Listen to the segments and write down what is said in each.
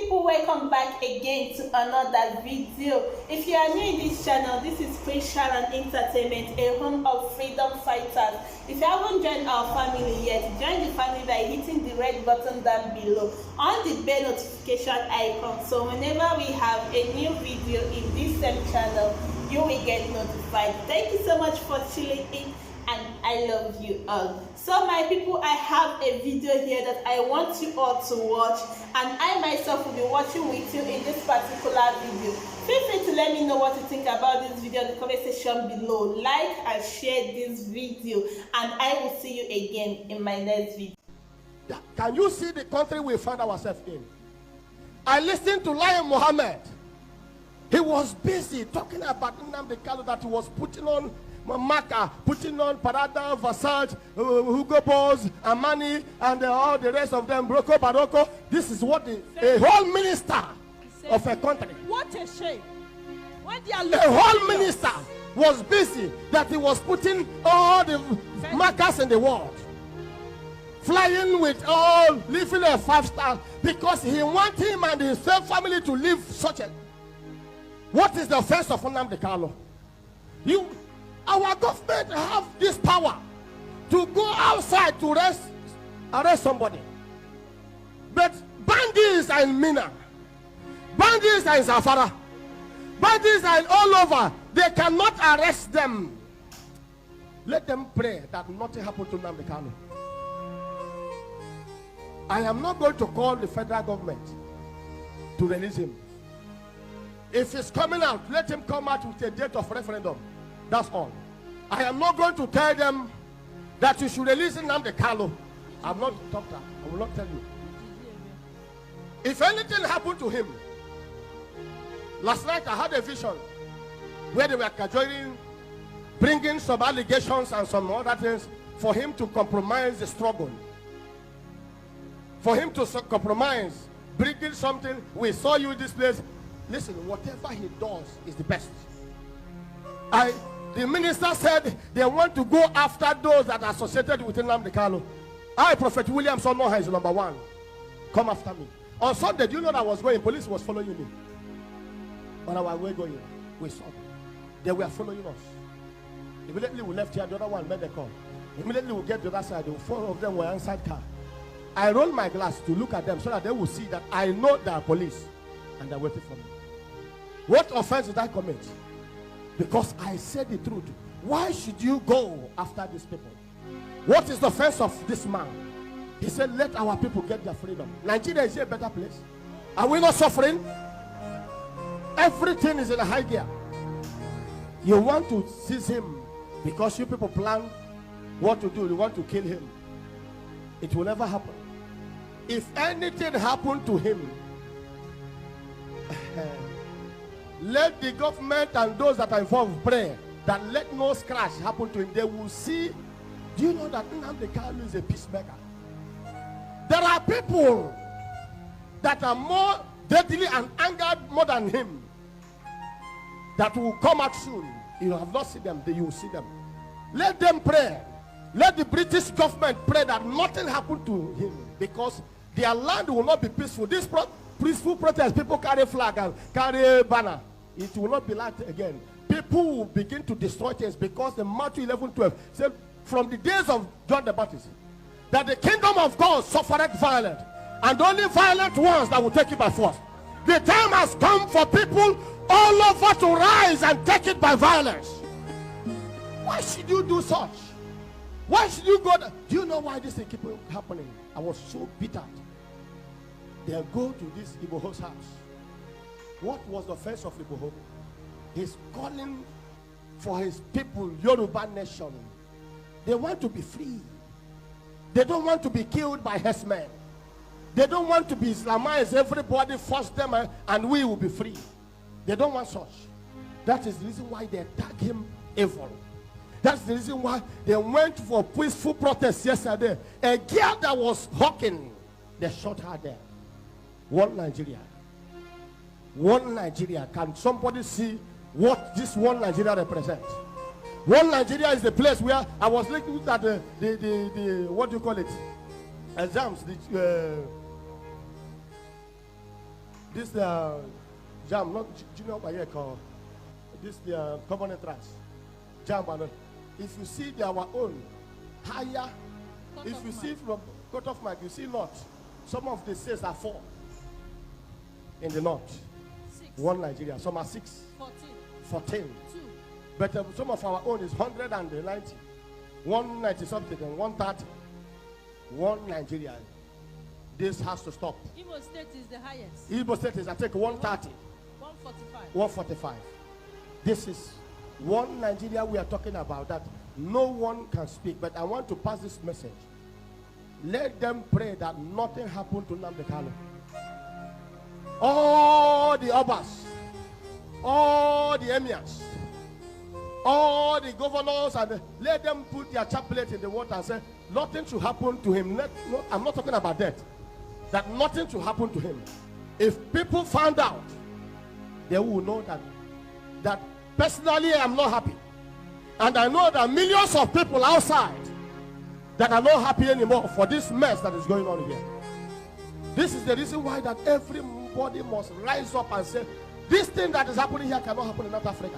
people, welcome back again to another video. If you are new in this channel, this is Prince Sharon Entertainment, a home of freedom fighters. If you haven't joined our family yet, join the family by hitting the red button down below on the bell notification icon, so whenever we have a new video in this same channel, you will get notified. Thank you so much for tuning in, and I love you all. So my people, I have a video here that I want you all to watch, and I myself will be watching with you in this particular video. Feel free to let me know what you think about this video in the comment section below. Like and share this video, and I will see you again in my next video. Can you see the country we find ourselves in? I listened to Lion Mohammed. He was busy talking about Nnamdi Kanu, that he was putting on Maka, putting on Prada, Versace, Hugo Boss, Armani, and all the rest of them, Broco, Barocco. This is what a whole minister of a country. What a shame. When they are a whole minister was busy that he was putting all the markers in the world, flying with all, living a 5-star, because he wants him and his same family to live such a. What is the offense of Nnamdi Kanu? Our government have this power to go outside to arrest somebody. But bandits are in Mina, bandits are in Zafara, bandits are all over. They cannot arrest them. Let them pray that nothing happened to Nnamdi Kanu. I am not going to call the federal government to release him. If he's coming out, let him come out with a date of referendum. That's all. I am not going to tell them that you should release Nnamdi Kanu. I'm not a doctor. I will not tell you. If anything happened to him, last night I had a vision where they were cajoling, bringing some allegations and some other things for him to compromise the struggle. For him to compromise, bringing something. We saw you in this place. Listen, whatever he does is the best. The minister said they want to go after those that are associated with Nnamdi Kanu. Prophet William Sonoha is number one. Come after me. On Sunday, do you know that I was going? Police was following me. On our way going, we saw them. They were following us. Immediately we left here, the other one made the call. Immediately we get to the other side. The 4 of them were inside car. I rolled my glass to look at them so that they will see that I know they are police, and they're waiting for me. What offense did I commit? Because I said the truth. Why should you go after these people? What is the offense of this man? He said, let our people get their freedom. Nigeria is a better place. Are we not suffering? Everything is in a high gear. You want to seize him because you people plan what to do. You want to kill him. It will never happen. If anything happened to him, let the government and those that are involved pray that let no scratch happen to him. They will see. Do you know that Nnamdi Kanu is a peacemaker? There are people that are more deadly and angered more than him that will come out soon. You have not seen them, you will see them. Let them pray. Let the British government pray that nothing happened to him, because their land will not be peaceful. This peaceful protest, people carry flag and carry banner. It will not be like that again. People will begin to destroy things, because the Matthew 11:12 said from the days of John the Baptist that the kingdom of God suffered violence, and only violent ones that will take it by force. The time has come for people all over to rise and take it by violence. Why should you do such? Why should you go there? Do you know why this thing keep happening? I was so bitter. They'll go to this Igboho's house. What was the offense of Igboho? He's calling for his people, Yoruba nation. They want to be free. They don't want to be killed by herdsmen. They don't want to be Islamized. Everybody force them and we will be free. They don't want such. That is the reason why they attack him evil. That's the reason why they went for peaceful protest yesterday. A girl that was hawking, they shot her there. One Nigeria. One Nigeria. Can somebody see what this one Nigeria represents? One Nigeria is the place where I was looking at the what do you call it? Exams. This jam, not junior Bayek, this common entrance. Jam, if you see our own higher, if you see from cut off mark, you see north. Some of the states are 4 in the north. 6. 1 Nigeria. Some are 6. 14. 2. But some of our own is 190. 190 something and 130. 1 Nigeria. This has to stop. Imo State is the highest. Igbo State is, I think, 130. 145. 145. This is 1 Nigeria we are talking about, that no one can speak. But I want to pass this message. Let them pray that nothing happened to Nnamdi Kanu. All the Obas, all the emirs, all the governors, and let them put their chaplet in the water and say, nothing should happen to him. I'm not talking about death. That nothing should happen to him. If people found out, they will know that personally I am not happy. And I know that millions of people outside that are not happy anymore for this mess that is going on here. This is the reason why that everybody must rise up and say, this thing that is happening here cannot happen in North Africa.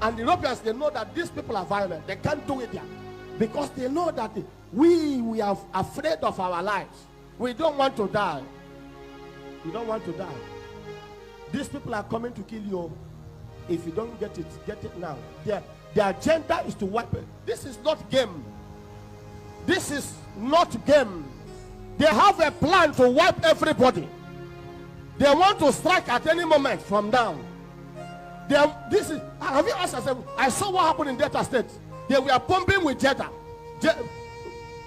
And the Europeans, they know that these people are violent. They can't do it there. Because they know that we are afraid of our lives. We don't want to die. We don't want to die. These people are coming to kill you. If you don't get it now. Their agenda is to wipe it. This is not game. This is not game. They have a plan to wipe everybody. They want to strike at any moment from down. Have you asked yourself? I saw what happened in Delta State. They were bombing with Jeddah.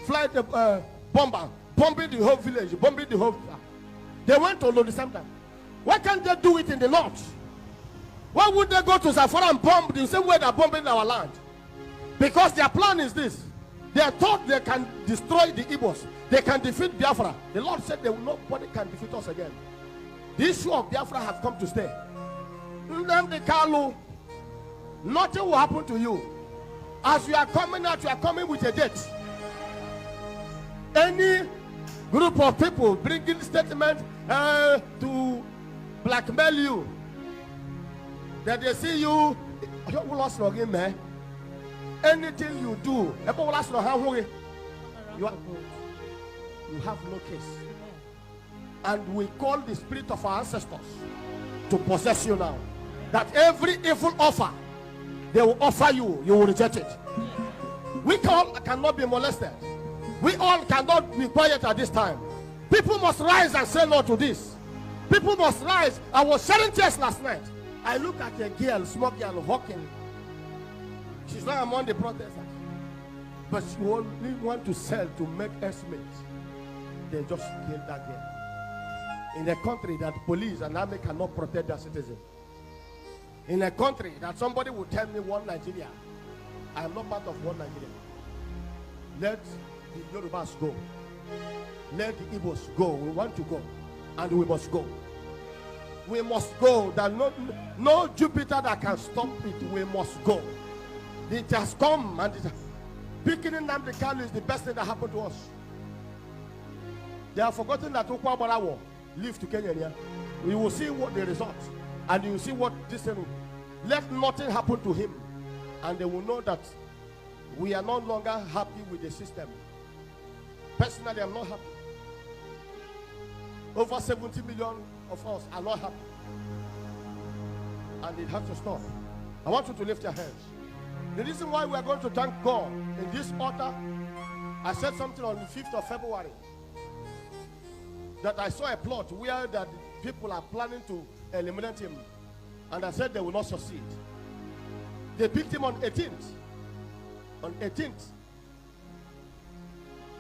Flight bomber, bombing the whole village, bombing the whole. They went to Lodi sometime. Why can't they do it in the north? Why would they go to Zamfara and bomb the same way they're bombing our land? Because their plan is this. They thought they can destroy the Igbos. They can defeat Biafra. The Lord said nobody can defeat us again. The issue of Biafra has come to stay. Nnamdi Kanu, nothing will happen to you. As you are coming out, you are coming with a date. Any group of people bringing statement to blackmail you, that they see you anything you do, you have no case. And we call the spirit of our ancestors to possess you now. That every evil offer they will offer you, you will reject it. We all cannot be molested. We all cannot be quiet at this time. People must rise and say no to this. People must rise. I was sharing tears last night. I look at a girl, small girl, walking. She's not among the protesters. But she only want to sell to make estimates. They just killed that girl. In a country that police and army cannot protect their citizens. In a country that somebody will tell me one Nigeria. I am not part of one Nigeria. Let the Yorubas go. Let the Igbos go. We want to go. And we must go. We must go. That no Jupiter that can stop it. We must go. It has come, and picking Nnamdi Kanu is the best thing that happened to us. They have forgotten that Okwabara war lived to Kenya here. We will see what the result, and you will see what this thing. Let nothing happen to him, and they will know that we are no longer happy with the system. Personally, I'm not happy. Over 70 million of us are not happy, and it has to stop. I want you to lift your hands. The reason why we are going to thank God in this altar, I said something on the 5th of February, that I saw a plot where that people are planning to eliminate him, and I said they will not succeed. They picked him on 18th,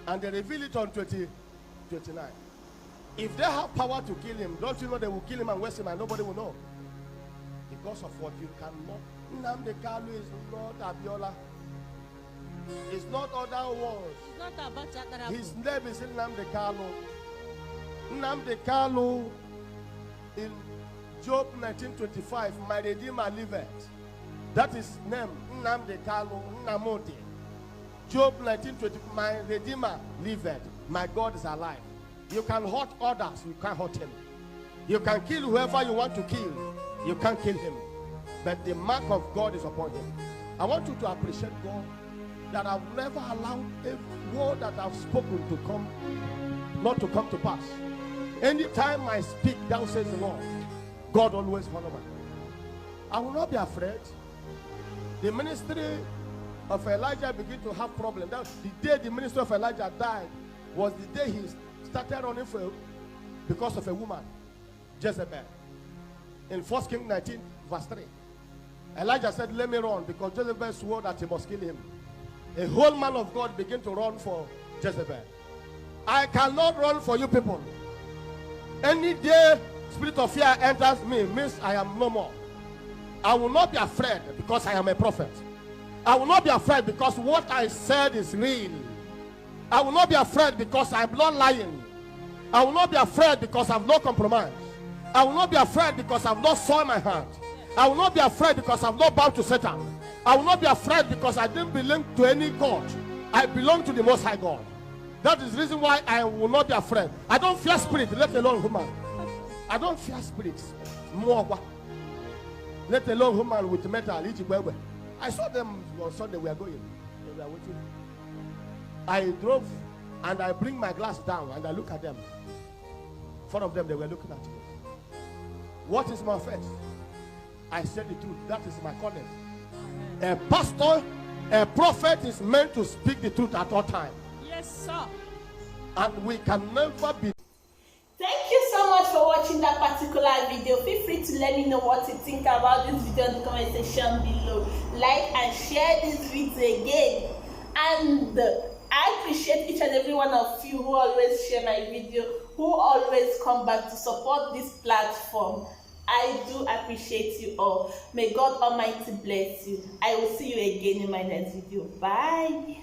and they revealed it on 29. If they have power to kill him, don't you know they will kill him and waste him and nobody will know? Because of what you cannot. Nnamdi Kanu is not Abiola. It's not other words. It's not about that. His name is Nnamdi Kanu. Nnamdi Kanu in Job 19:25, my Redeemer liveth. That is name, Nnamdi Kanu, Nnamdi. Job 19:20, my Redeemer liveth. My God is alive. You can hurt others, you can't hurt him. You can kill whoever you want to kill. You can't kill him. But the mark of God is upon him. I want you to appreciate God that I've never allowed a word that I've spoken to come, not to come to pass. Anytime I speak, thou says the Lord, God always follow me. I will not be afraid. The ministry of Elijah began to have problems. The day the ministry of Elijah died was the day he started running for because of a woman, Jezebel. In 1 Kings 19, verse 3. Elijah said, let me run, because Jezebel swore that he must kill him. A whole man of God began to run for Jezebel. I cannot run for you people. Any day spirit of fear enters me means I am no more. I will not be afraid because I am a prophet. I will not be afraid because what I said is real. I will not be afraid because I am not lying. I will not be afraid because I have no compromise. I will not be afraid because I have not soiled my heart. I will not be afraid because I have not bowed to Satan. I will not be afraid because I didn't belong to any God. I belong to the Most High God. That is the reason why I will not be afraid. I don't fear spirit, let alone human. I don't fear spirits. Let alone human with metal. I saw them on Sunday. We are going. We are waiting. I drove and I bring my glass down and I look at them. 4 of them, they were looking at me. What is my offense? I said the truth. That is my calling. A pastor, a prophet is meant to speak the truth at all times. Yes, sir. And we can never be. Thank you so much for watching that particular video. Feel free to let me know what you think about this video in the comment section below. Like and share this video again. And I appreciate each and every one of you who always share my video, who always come back to support this platform. I do appreciate you all. May God Almighty bless you. I will see you again in my next video. Bye.